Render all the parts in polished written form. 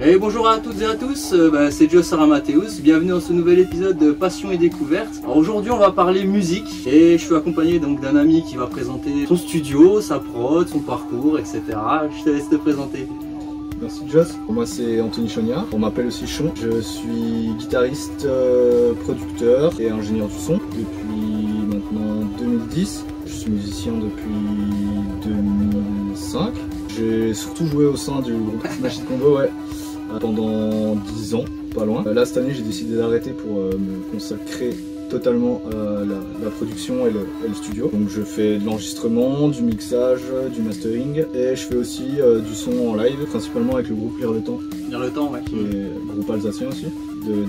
Et bonjour à toutes et à tous, c'est Joss Aramathéus, bienvenue dans ce nouvel épisode de Passion et Découverte. Alors aujourd'hui on va parler musique et je suis accompagné donc d'un ami qui va présenter son studio, sa prod, son parcours, etc. Je te laisse te présenter. Merci Joss, moi c'est Anthony Chognard, on m'appelle aussi Chon. Je suis guitariste, producteur et ingénieur du son depuis maintenant 2010. Je suis musicien depuis 2005. J'ai surtout joué au sein du groupe Smash Hit Combo pendant 10 ans, pas loin. Là cette année j'ai décidé d'arrêter pour me consacrer totalement à la production et le studio. Donc je fais de l'enregistrement, du mixage, du mastering et je fais aussi du son en live, principalement avec le groupe Lire le Temps. Lire le Temps, ouais. Qui est groupe alsacien aussi,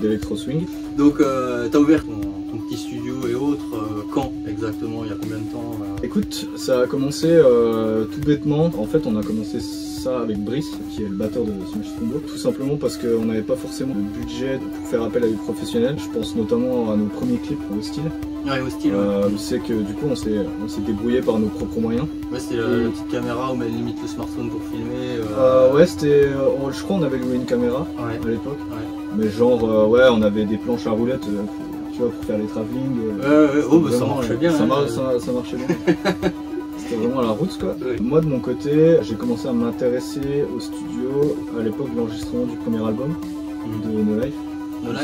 d'électro swing. Donc tu as ouvert ton petit studio et autres, quand exactement, il y a combien de temps Écoute, ça a commencé tout bêtement. En fait on a commencé ça avec Brice, qui est le batteur de Smash Hit Combo, tout simplement parce qu'on n'avait pas forcément le budget pour faire appel à des professionnels. Je pense notamment à nos premiers clips au style. Ouais, au style. C'est que du coup on s'est débrouillé par nos propres moyens. Ouais, c'était la petite caméra où on met limite le smartphone pour filmer. Ouais, c'était. Je crois on avait loué une caméra à l'époque. Ouais. Mais genre, on avait des planches à roulettes, tu vois, pour faire les travelling. Ça marchait bien. Ça marchait bien. C'était vraiment à la route quoi. Oui. Moi de mon côté, j'ai commencé à m'intéresser au studio à l'époque de l'enregistrement du premier album de No Life.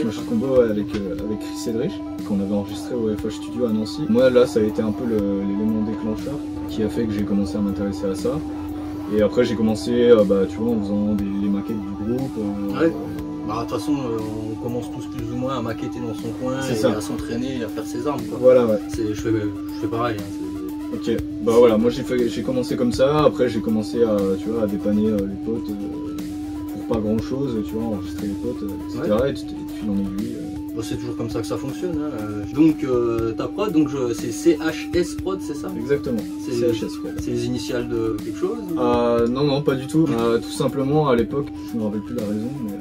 Smash Hit Combo avec Chris Cédric, qu'on avait enregistré au FH Studio à Nancy. Moi là ça a été un peu l'élément déclencheur qui a fait que j'ai commencé à m'intéresser à ça. Et après j'ai commencé tu vois, en faisant les maquettes du groupe. Ouais. De toute façon on commence tous plus ou moins à maqueter dans son coin et à s'entraîner et à faire ses armes quoi. Voilà ouais. Je fais pareil. Ok, voilà, moi j'ai commencé comme ça, après j'ai commencé à dépanner les potes pour pas grand chose, tu vois, enregistrer les potes, etc. Et tu fil en aiguille. C'est toujours comme ça que ça fonctionne. Hein. Donc ta prod, c'est CHS Prod, c'est ça? Exactement, CHS Prod. C'est les initiales de quelque chose Non, pas du tout. Tout simplement, à l'époque, je me rappelle plus la raison, mais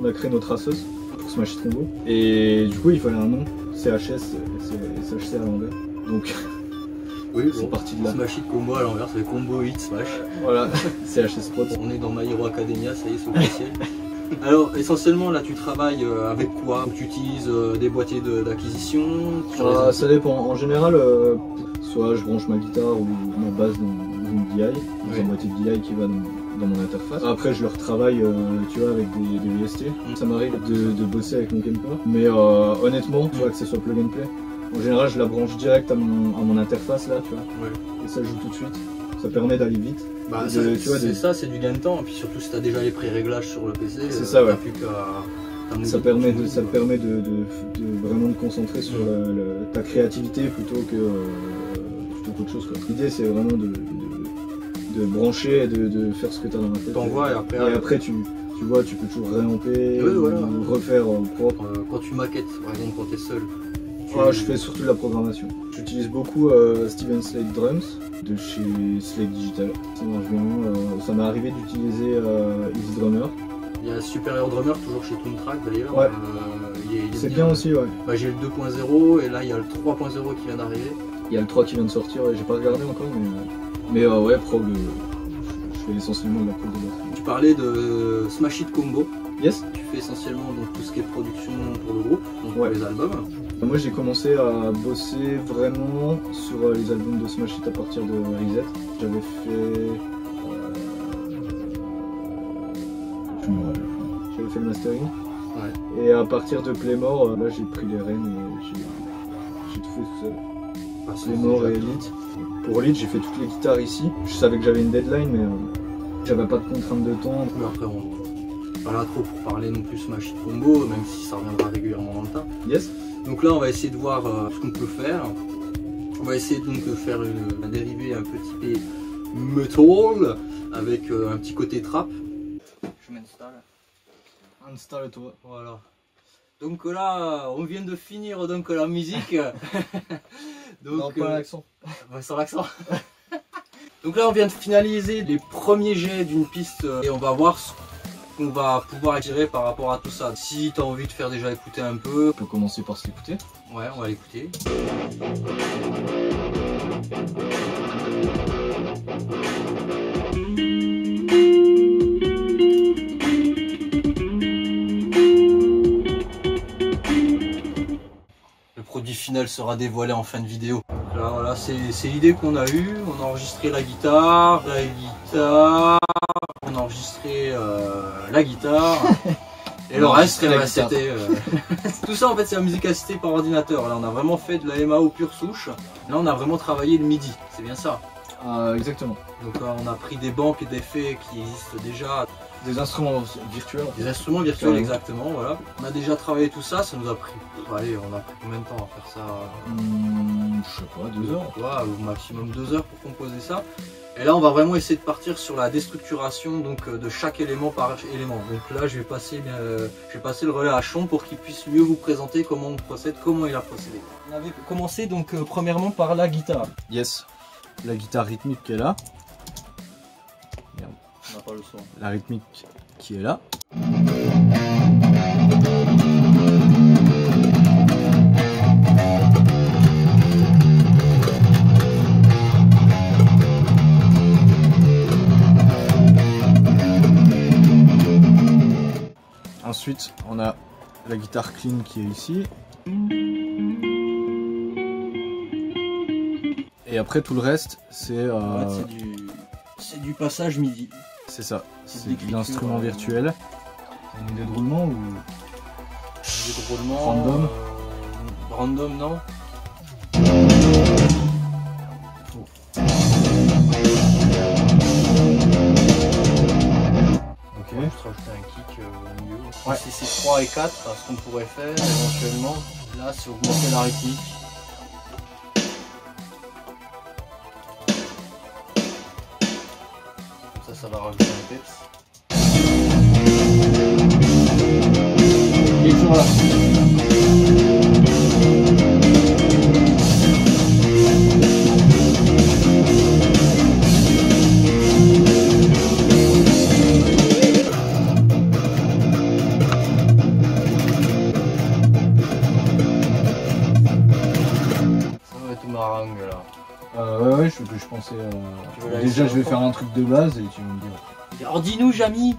on a créé notre assos pour Smash Hit Combo. Et du coup, il fallait un nom, CHS, c'est SHC à l'envers. Donc... Oui, c'est parti de là. Smash Hit Combo à l'envers, c'est Combo Hit Smash. Voilà, CHS Prod. On est dans My Hero Academia, ça y est, c'est officiel. Alors, essentiellement, là, tu travailles avec quoi? Tu utilises des boîtiers d'acquisition? Ça dépend. En général, soit je branche ma guitare ou ma basse dans une DI, dans un boîtier de DI qui va dans mon interface. Après, je le retravaille, tu vois, avec des VST. Ça m'arrive de bosser avec mon Kemper. Mais honnêtement, tu vois, que ce soit plug and play. En général, je la branche direct à mon interface là, tu vois. Ouais. Et ça joue tout de suite. Ça permet d'aller vite. C'est du gain de temps. Et puis surtout, si tu as déjà les pré-réglages sur le PC, c'est ça, ouais. Plus qu'à. Ça permet de vraiment te concentrer sur ta créativité plutôt qu'autre chose. L'idée, c'est vraiment de brancher et de faire ce que tu as dans la tête. T'envoies et après tu vois, tu peux toujours réamper, ou refaire propre. Quand tu maquettes, par exemple, quand tu es seul. Je fais surtout de la programmation. J'utilise beaucoup Steven Slate Drums de chez Slate Digital. Ça marche bien. Ça m'est arrivé d'utiliser Easy Drummer. Il y a Superior Drummer toujours chez Toontrack d'ailleurs. Ouais. C'est bien aussi, ouais. J'ai le 2.0 et là il y a le 3.0 qui vient d'arriver. Il y a le 3 qui vient de sortir, j'ai pas regardé encore, mais ouais, prog. Je fais essentiellement de la prog de base. Tu parlais de Smash Hit Combo. Yes. Tu fais essentiellement donc, tout ce qui est production pour le groupe, donc pour les albums. Moi j'ai commencé à bosser vraiment sur les albums de Smash Hit à partir de Reset. J'avais fait le mastering. Ouais. Et à partir de Playmore, là j'ai pris les rênes et j'ai tout fait tout seul. Playmore et Elite. Pour Elite j'ai fait toutes les guitares ici. Je savais que j'avais une deadline mais j'avais pas de contrainte de temps. Mais après pas là trop pour parler non plus Smash Hit Combo, même si ça reviendra régulièrement dans le temps. Yes. Donc là on va essayer de voir ce qu'on peut faire. On va essayer donc de faire un dérivé un petit peu metal avec un petit côté trap. Je m'installe. Installe-toi. Voilà. Donc là on vient de finir donc la musique. Donc, non, pas l'accent. Sans l'accent. Donc là on vient de finaliser les premiers jets d'une piste et on va voir ce qu'on va pouvoir tirer par rapport à tout ça. Si tu as envie de faire déjà écouter un peu, on peut commencer par se l'écouter. Ouais, on va l'écouter. final sera dévoilé en fin de vidéo. Là, voilà, c'est l'idée qu'on a eue. On a enregistré la guitare, on a enregistré la guitare. Et le reste, c'était... Tout ça, en fait, c'est la musique assistée par ordinateur. Là, on a vraiment fait de la MAO pure souche. Là, on a vraiment travaillé le MIDI. C'est bien ça. Exactement. Donc, on a pris des banques d'effets qui existent déjà. Des instruments virtuels. Des instruments virtuels, exactement, voilà. On a déjà travaillé tout ça, ça nous a pris... Allez, on a pris combien de temps à faire ça? Je sais pas, 2 heures. Ouais, au maximum 2 heures pour composer ça. Et là, on va vraiment essayer de partir sur la déstructuration donc, de chaque élément par élément. Donc là, je vais passer le relais à Chon pour qu'il puisse mieux vous présenter comment on procède, comment il a procédé. On avait commencé donc premièrement par la guitare. Yes. La guitare rythmique qui est là. Merde. On n'a pas le son. La rythmique qui est là. Ensuite, on a la guitare clean qui est ici. Et après, tout le reste, c'est... c'est du passage MIDI. C'est ça, c'est de l'instrument virtuel. Une idée de roulement ou... Une idée de roulement... Random random, non. Je vais rajouter un kick au milieu. Ouais. Si c'est 3 et 4, ce qu'on pourrait faire éventuellement, là c'est augmenter la rythmique. Comme ça va rajouter un peps. Il est toujours là. Ouais, je pensais... Déjà, je vais faire un truc de base et tu vas me dire... Alors dis-nous, Jamy,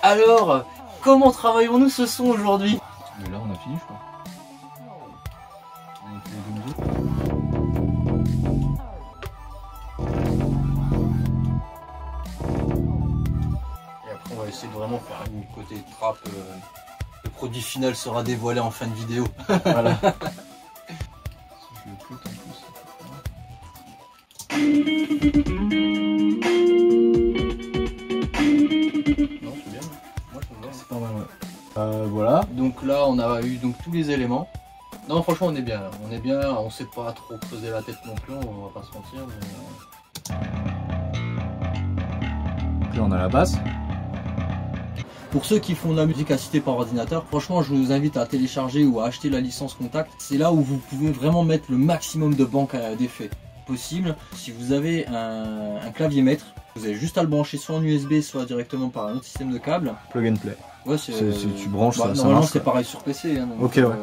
alors, comment travaillons-nous ce son aujourd'hui? Mais là, on a fini, je crois. On a fait les et après, on va essayer de vraiment faire une côté trap. Le produit final sera dévoilé en fin de vidéo. Voilà. Non, c'est bien. Moi, c'est pas mal, ouais. Voilà. Donc là, on a eu donc tous les éléments. Non, franchement, on est bien. On est bien. On sait pas trop creuser la tête non plus. On va pas se mentir. Mais... Donc là, on a la basse. Pour ceux qui font de la musique assistée par ordinateur, franchement, je vous invite à télécharger ou à acheter la licence Kontakt. C'est là où vous pouvez vraiment mettre le maximum de banques d'effets possible. Si vous avez un clavier maître, vous avez juste à le brancher soit en USB, soit directement par un autre système de câble. Plug and play. Ouais, tu branches, ça normalement marche. C'est pareil sur PC. Hein, donc, ok, ouais.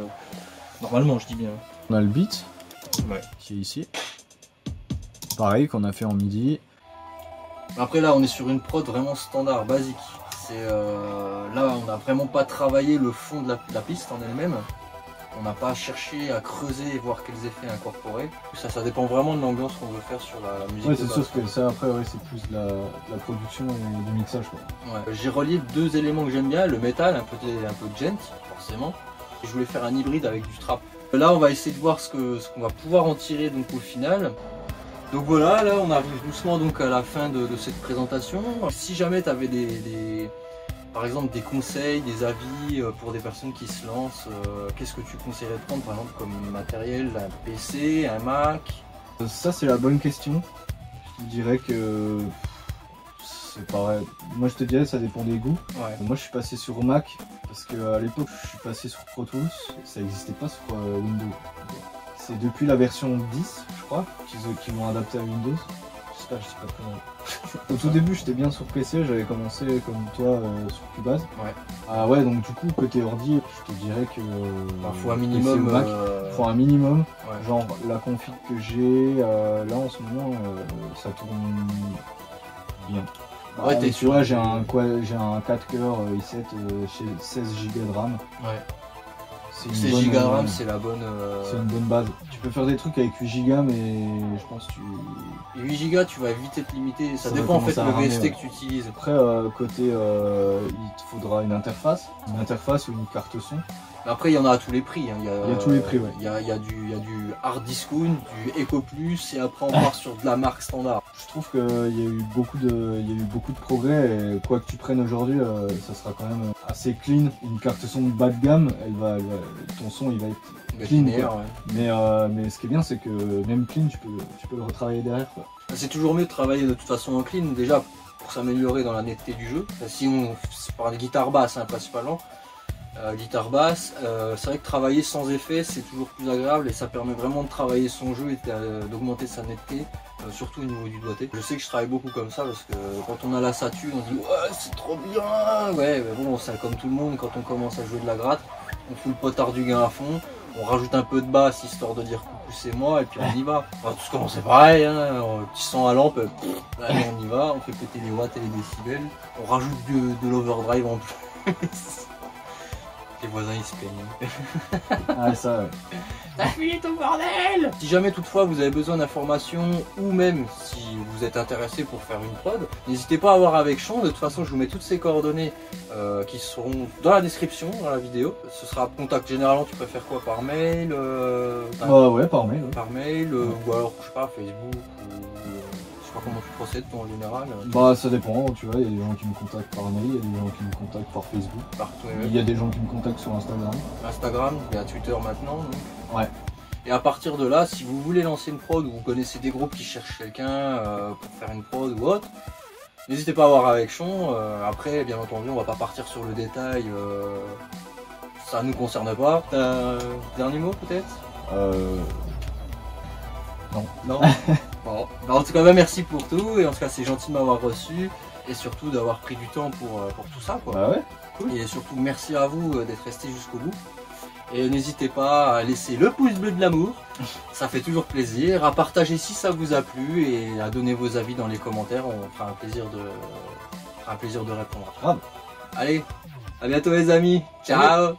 Normalement, je dis bien. On a le beat, qui est ici. Pareil, qu'on a fait en MIDI. Après là, on est sur une prod vraiment standard, basique. Là, on n'a vraiment pas travaillé le fond de la piste en elle-même. On n'a pas cherché à creuser et voir quels effets incorporer. Ça dépend vraiment de l'ambiance qu'on veut faire sur la musique. Ouais, c'est sûr que ça après c'est plus de la production et du mixage, quoi. Ouais. J'ai relié 2 éléments que j'aime bien, le métal, un peu de gent forcément. Et je voulais faire un hybride avec du trap. Là on va essayer de voir ce qu'on va pouvoir en tirer donc au final. Donc voilà, là on arrive doucement donc à la fin de cette présentation. Si jamais tu avais par exemple des conseils, des avis pour des personnes qui se lancent, qu'est-ce que tu conseillerais de prendre par exemple comme matériel, un PC, un Mac? Ça c'est la bonne question. Je te dirais que c'est pareil. Moi je te dirais ça dépend des goûts. Ouais. Moi je suis passé sur Mac parce qu'à l'époque je suis passé sur Pro Tools, ça n'existait pas sur Windows. C'est depuis la version 10 je crois qu'ils l'ont adapté à Windows. J'espère que je dis pas de conneries. Au tout début j'étais bien sur PC, j'avais commencé comme toi sur Cubase. Ouais. Ah ouais, donc du coup côté ordi je te dirais que faut un minimum. Mac, faut un minimum. Ouais. Genre la config que j'ai là en ce moment ça tourne bien. Ouais, tu vois, j'ai un 4 cœurs i7 chez 16 Go de RAM. Ouais. C'est giga RAM, c'est la bonne... C'est une bonne base. Tu peux faire des trucs avec 8 Go, mais je pense que 8 Go, tu vas vite être limité. Ça va dépend en fait commencer le à ramer, VST ouais. que tu utilises. Après, côté, il te faudra une interface ou une carte son. Après, il y en a à tous les prix. Hein. Il y a tous les prix, ouais. Il y a du hard discount, du Eco Plus, et après on part sur de la marque standard. Je trouve qu'il y a eu beaucoup de progrès, et quoi que tu prennes aujourd'hui, ça sera quand même assez clean. Une carte son bas de gamme, ton son il va être clean, Linéaire, ouais. mais ce qui est bien, c'est que même clean, tu peux le retravailler derrière, quoi. C'est toujours mieux de travailler de toute façon en clean, déjà pour s'améliorer dans la netteté du jeu. Si on parle de guitare basse, hein, principalement. Guitare basse, c'est vrai que travailler sans effet c'est toujours plus agréable et ça permet vraiment de travailler son jeu et d'augmenter sa netteté, surtout au niveau du doigté. Je sais que je travaille beaucoup comme ça parce que quand on a la Satu, on se dit ouais c'est trop bien, ouais mais bon c'est comme tout le monde, quand on commence à jouer de la gratte, on fout le potard du gain à fond, on rajoute un peu de basse histoire de dire coucou c'est moi et puis on y va. Enfin, tout ce qu'on c'est pareil, hein, petit sang à lampe, allez, on y va, on fait péter les watts et les décibels, on rajoute de l'overdrive en plus. Les voisins ils se plaignent. Ah ça ouais. T'as fini ton bordel! Si jamais toutefois vous avez besoin d'informations ou même si vous êtes intéressé pour faire une prod, n'hésitez pas à voir avec Sean. De toute façon je vous mets toutes ces coordonnées qui seront dans la description, dans la vidéo. Ce sera contact généralement, tu préfères quoi? Par mail Ouais par mail. Ouais. Par mail ou alors je sais pas Facebook ou je sais pas comment tu procèdes toi en général. Bah ça dépend, tu vois, il y a des gens qui me contactent par mail, il y a des gens qui me contactent par Facebook. Partout, Il y a des gens qui me contactent sur Instagram. Instagram, il y a Twitter maintenant. Donc. Ouais. Et à partir de là, si vous voulez lancer une prod ou vous connaissez des groupes qui cherchent quelqu'un pour faire une prod ou autre, n'hésitez pas à voir avec Sean. Après, bien entendu, on va pas partir sur le détail. Ça nous concerne pas. T'as un dernier mot peut-être? Non. Non. Bon. Bah, en tout cas, bah, merci pour tout. Et en tout cas, c'est gentil de m'avoir reçu. Et surtout d'avoir pris du temps pour tout ça. Quoi. Bah ouais. Cool. Et surtout, merci à vous d'être resté jusqu'au bout. Et n'hésitez pas à laisser le pouce bleu de l'amour, ça fait toujours plaisir, à partager si ça vous a plu et à donner vos avis dans les commentaires, on fera un plaisir de répondre. Grave. Allez, à bientôt les amis, ciao.